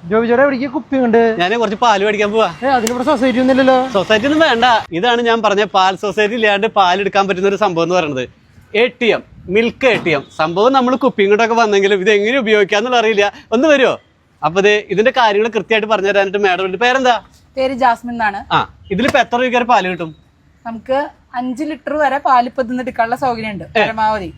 ജോബിച്ചോടെ എവിടേക്ക് കുപ്പി ഉണ്ട്? ഞാൻ കുറച്ച് പാല് മേടിക്കാൻ പോവാ. അതിനിവിടെ സൊസൈറ്റി ഒന്നുമില്ലല്ലോ. സൊസൈറ്റി ഒന്നും വേണ്ട. ഇതാണ് ഞാൻ പറഞ്ഞ പാൽ സൊസൈറ്റി ഇല്ലാണ്ട് പാലെടുക്കാൻ പറ്റുന്ന ഒരു സംഭവം എന്ന് പറയുന്നത്. ATM, മിൽക്ക് ATM സംഭവം. നമ്മൾ കുപ്പിയും കൊണ്ടൊക്കെ വന്നെങ്കിലും ഇത് എങ്ങനെ ഉപയോഗിക്കാന്നുള്ള അറിയില്ല. ഒന്ന് വരുമോ? അപ്പൊ ഇതിന്റെ കാര്യങ്ങൾ കൃത്യമായിട്ട് പറഞ്ഞു തരാനായിട്ട് മാഡം. പേരെന്താ? പേര് ജാസ്മിൻ എന്നാണ്. ഇതിലിപ്പോ എത്ര രൂപ പാല് കിട്ടും? നമുക്ക് 5 ലിറ്റർ വരെ പാല് ഇപ്പൊ എടുക്കാനുള്ള സൗകര്യം ഉണ്ട് പരമാവധി.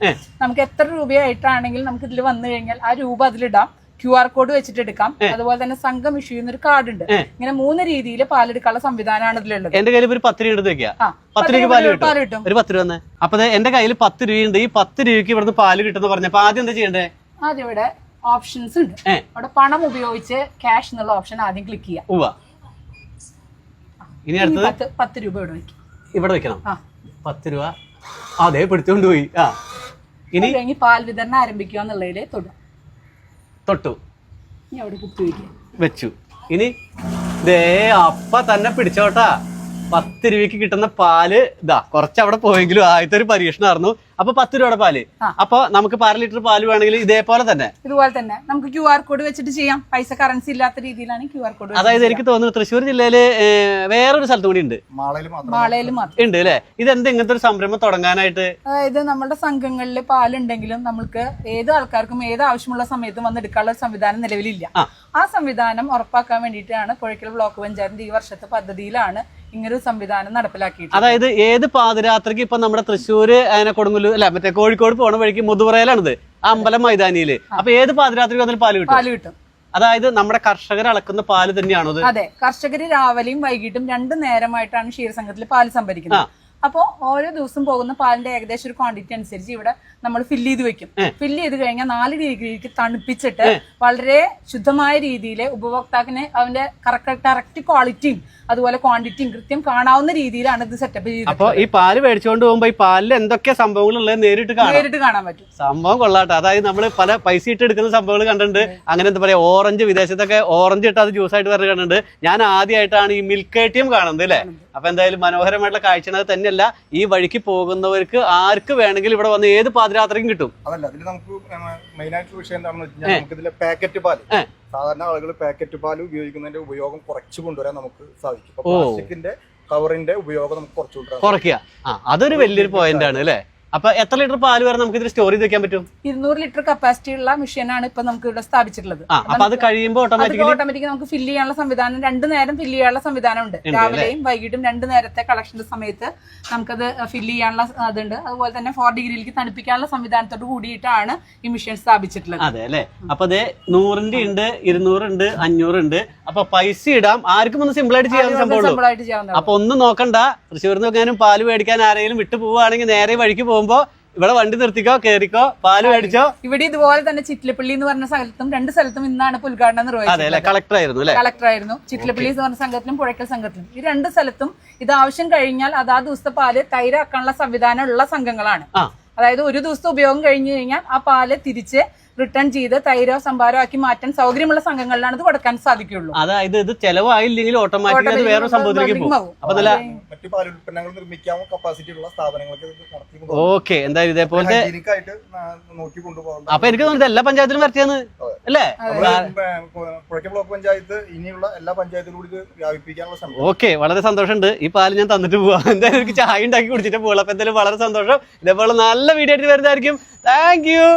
നമുക്ക് എത്ര രൂപയായിട്ടാണെങ്കിൽ നമുക്ക് ഇതിൽ വന്നു കഴിഞ്ഞാൽ ആ രൂപ അതിലിടാം. QR കോഡ് വെച്ചിട്ട് എടുക്കാം. അതുപോലെ തന്നെ സംഘം ഇഷ്യൂ ചെയ്യുന്ന ഒരു കാർഡ് ഉണ്ട്. ഇങ്ങനെ 3 രീതിയിൽ പാലെടുക്കാനുള്ള സംവിധാനമാണ് ഇതിലുള്ളത്. എന്റെ കയ്യിൽ ഒരു 10 രൂപ വെക്കാം. 10 രൂപ പാല് കിട്ടും. ഒരു 10 രൂപ തന്നെ. അപ്പൊ എന്റെ കയ്യിൽ 10 രൂപയുണ്ട്. ഈ 10 രൂപയ്ക്ക് ഇവിടുന്ന് പാല് കിട്ടുന്ന പറഞ്ഞപ്പോ ആദ്യം എന്താ ചെയ്യണ്ടേ? ആദ്യം ഇവിടെ ഓപ്ഷൻസ് ഉണ്ട്. അവിടെ പണം ഉപയോഗിച്ച് ക്യാഷ് എന്നുള്ള ഓപ്ഷൻ ആദ്യം ക്ലിക്ക് ചെയ്യാം. ഇനി അടുത്തത് 10 രൂപ ഇവിടെ വെക്കും. ഇവിടെ വെക്കണം. 10 രൂപ അതെ പിടിച്ചോണ്ട് പോയി. ഇനി പാൽ വിതരണം ആരംഭിക്കുക എന്നുള്ളതിൽ തൊട്ടു ഇനി അവിടെ കുത്തി വയ്ക്കുക. വെച്ചു. ഇനി അപ്പ തന്നെ പിടിച്ചോട്ടാ. 10 രൂപയ്ക്ക് കിട്ടുന്ന പാല് ഇതാ. കുറച്ച് അവിടെ പോയെങ്കിലും ആദ്യത്തെ ഒരു പരീക്ഷണമായിരുന്നു. അപ്പൊ 10 രൂപയുടെ പാല്. അപ്പൊ നമുക്ക് 1/2 ലിറ്റർ പാല് വേണമെങ്കിൽ ഇതുപോലെ തന്നെ നമുക്ക് QR കോഡ് വെച്ചിട്ട് ചെയ്യാം. പൈസ കറൻസി ഇല്ലാത്ത രീതിയിലാണ് QR കോഡ്. അതായത് എനിക്ക് തോന്നുന്നു തൃശ്ശൂർ ജില്ലയില് വേറൊരു സ്ഥലത്തും കൂടി ഉണ്ട്. മാളയിൽ മാത്രം ഉണ്ട് അല്ലെ? ഇതെന്ത് ഇങ്ങനത്തെ ഒരു സംരംഭം തുടങ്ങാനായിട്ട്? അതായത് നമ്മുടെ സംഘങ്ങളിൽ പാലുണ്ടെങ്കിലും നമുക്ക് ഏത് ആൾക്കാർക്കും ഏത് ആവശ്യമുള്ള സമയത്തും വന്ന് എടുക്കാനുള്ള സംവിധാനം നിലവിലില്ല. ആ സംവിധാനം ഉറപ്പാക്കാൻ വേണ്ടിയിട്ടാണ് പുഴയ്ക്കൽ ബ്ലോക്ക് പഞ്ചായത്തിന്റെ ഈ വർഷത്തെ പദ്ധതിയിലാണ് ഇങ്ങനൊരു സംവിധാനം നടപ്പിലാക്കിയിട്ട്. അതായത് ഏത് പാതിരാത്രിക്ക് ഇപ്പൊ നമ്മുടെ തൃശ്ശൂര് കൊടുങ്ങല്ലൂർ അല്ല മറ്റേ കോഴിക്കോട് പോണ വഴിക്ക് മുതുവറയിലാണിത്, അമ്പലം മൈതാനിയില്. അപ്പൊ ഏത് പാതിരാത്രിക്ക് വന്നാലും പാല് കിട്ടും. അതായത് നമ്മുടെ കർഷകർ അളക്കുന്ന പാല് തന്നെയാണോ? അതെ, കർഷകര് രാവിലെയും വൈകിട്ടും 2 നേരമായിട്ടാണ് ക്ഷീരസംഘത്തിൽ പാല് സംഭരിക്കുന്നത്. അപ്പോൾ ഓരോ ദിവസം പോകുന്ന പാലിന്റെ ഏകദേശം ഒരു ക്വാണ്ടിറ്റി അനുസരിച്ച് ഇവിടെ നമ്മൾ ഫില്ല് ചെയ്ത് വെക്കും. ഫില്ല് ചെയ്ത് കഴിഞ്ഞാൽ 4 ഡിഗ്രിക്ക് തണുപ്പിച്ചിട്ട് വളരെ ശുദ്ധമായ രീതിയിൽ ഉപഭോക്താവിന് അവന്റെ കറക്റ്റ് ക്വാളിറ്റിയും അതുപോലെ ക്വാണ്ടിറ്റിയും കൃത്യം കാണാവുന്ന രീതിയിലാണ് ഇത് സെറ്റപ്പ് ചെയ്തത്. അപ്പൊ ഈ പാല് മേടിച്ചുകൊണ്ട് പോകുമ്പോ ഈ പാലിൽ എന്തൊക്കെ സംഭവങ്ങൾ ഉള്ളത് നേരിട്ട് കാണാൻ പറ്റും. സംഭവം കൊള്ളാട്ടെ. അതായത് നമ്മൾ പല പൈസ ഇട്ട് എടുക്കുന്ന സംഭവങ്ങൾ കണ്ടിട്ടുണ്ട്. അങ്ങനെ എന്താ പറയാ, ഓറഞ്ച് വിദേശത്തൊക്കെ ഓറഞ്ച് ഇട്ട് അത് ജ്യൂസായിട്ട് പറഞ്ഞ് കണ്ടിട്ടുണ്ട്. ഞാൻ ആദ്യമായിട്ടാണ് ഈ മിൽക്ക് ATM കാണുന്നത് അല്ലേ? അപ്പൊ എന്തായാലും മനോഹരമായിട്ടുള്ള കാഴ്ചയാണ്. അത് തന്നെയല്ല, ഈ വഴിക്ക് പോകുന്നവർക്ക് ആർക്ക് വേണമെങ്കിലും ഇവിടെ വന്ന് ഏത് പാതിരാത്രിക്കും കിട്ടും. അതല്ല, അതിൽ നമുക്ക് മെയിൻ ആയിട്ടുള്ള വിഷയം എന്താണെന്ന് വെച്ചാൽ നമുക്ക് ഇതിലെ പാക്കറ്റ് പാല്, സാധാരണ ആളുകൾ പാക്കറ്റ് പാല് ഉപയോഗിക്കുന്നതിന്റെ ഉപയോഗം കുറച്ച് കൊണ്ടുവരാൻ നമുക്ക് സാധിക്കും. പ്ലാസ്റ്റിക്കിന്റെ കവറിന്റെ ഉപയോഗം നമുക്ക് കുറയ്ക്കുക. അതൊരു വലിയൊരു പോയിന്റ് ആണ് അല്ലെ? അപ്പൊ എത്ര ലിറ്റർ പാല് വരെ നമുക്ക് ഇതിൽ സ്റ്റോർ ചെയ്ത് വെക്കാൻ പറ്റും? 200 ലിറ്റർ കപ്പാസിറ്റി ഉള്ള മെഷീനാണ് ഇപ്പൊ നമുക്ക് ഇവിടെ സ്ഥാപിച്ചിട്ടുള്ളത്. അപ്പൊ അത് കഴിയുമ്പോൾ ഓട്ടോമാറ്റിക് നമുക്ക് ഫില്ല് ചെയ്യാനുള്ള സംവിധാനം, 2 നേരം ഫില്ല് ചെയ്യാനുള്ള സംവിധാനം ഉണ്ട്. രാവിലെയും വൈകിട്ടും 2 നേരത്തെ കളക്ഷന്റെ സമയത്ത് നമുക്കത് ഫില്ല് ചെയ്യാനുള്ള അതുണ്ട്. അതുപോലെ തന്നെ 4 ഡിഗ്രിയിലേക്ക് തണുപ്പിക്കാനുള്ള സംവിധാനത്തോട് കൂടിയിട്ടാണ് ഈ മെഷീൻ സ്ഥാപിച്ചിട്ടുള്ളത്. അതെ അല്ലെ? അപ്പൊ 100ന്റെ ഉണ്ട്, 200 ഉണ്ട്, 500 ഉണ്ട്. അപ്പൊ പൈസ ഇടാം, ആർക്കും ഒന്ന് സിമ്പിൾ ആയിട്ട് ചെയ്യാൻ സംഭവം. അപ്പൊ ഒന്നും നോക്കണ്ട. തൃശ്ശൂരിൽ നിന്ന് പാല് മേടിക്കാൻ ആരെങ്കിലും വിട്ടു പോവുകയാണെങ്കിൽ നേരെ വഴിക്ക് പോകുമ്പോ ഇവിടെ വണ്ടി നിർത്തിക്കോ, കേറിക്കോ, പാല് മേടിച്ചോ. ഇവിടെ ഇതുപോലെ തന്നെ ചിറ്റിലപ്പള്ളി എന്ന് പറഞ്ഞ സ്ഥലത്തും 2 സ്ഥലത്തും ഇന്നാണ് ഉദ്ഘാടനം നിർവഹിച്ചത്. കളക്ടറായിരുന്നു. ചിറ്റിലപ്പള്ളി എന്ന് പറഞ്ഞ സംഘത്തിലും പുഴയ്ക്കൽ സംഘത്തിലും ഈ 2 സ്ഥലത്തും ഇത് ആവശ്യം കഴിഞ്ഞാൽ അതാ ദിവസത്തെ പാല് തൈരാക്കാനുള്ള സംവിധാനം ഉള്ള സംഘങ്ങളാണ്. അതായത് ഒരു ദിവസത്തെ ഉപയോഗം കഴിഞ്ഞു കഴിഞ്ഞാൽ ആ പാല് തിരിച്ച് റിട്ടേൺ ചെയ്ത് തൈരോ സംഭാരോ ആക്കി മാറ്റാൻ സൗകര്യമുള്ള സംഘങ്ങളിലാണ് ഇത് കൊടുക്കാൻ സാധിക്കുള്ളൂ. അതായത് ഇത് ചെലവായില്ലെങ്കിൽ ഓട്ടോമാറ്റിക്കലി വേറെ സംഭവത്തിലേക്ക് പോകും. മറ്റു പാൽ ഉൽപ്പന്നങ്ങൾ നിർമ്മിക്കാൻ കപ്പാസിറ്റി ഉള്ള സ്ഥാപനങ്ങൾക്ക്. ഓക്കെ, എന്തായാലും ഇതേപോലെ അപ്പൊ എനിക്ക് തോന്നുന്നത് എല്ലാ പഞ്ചായത്തിലും വരച്ചാന്ന് അല്ലേ? പുഴയ്ക്കൽ ബ്ലോക്ക് പഞ്ചായത്ത് ഇനിയുള്ള എല്ലാ പഞ്ചായത്തിലും കൂടി വ്യാപിപ്പിക്കാനുള്ള ശ്രമം. ഓക്കെ, വളരെ സന്തോഷമുണ്ട്. ഈ പാല് ഞാൻ തന്നിട്ട് പോവാ. എന്തായാലും എനിക്ക് ചായ ഉണ്ടാക്കി കുടിച്ചിട്ട് പോകാം. അപ്പൊ എന്തായാലും വളരെ സന്തോഷം. ഇതേപോലെ നല്ല വീഡിയോ ആയിട്ട് വരുന്നതായിരിക്കും. Thank you.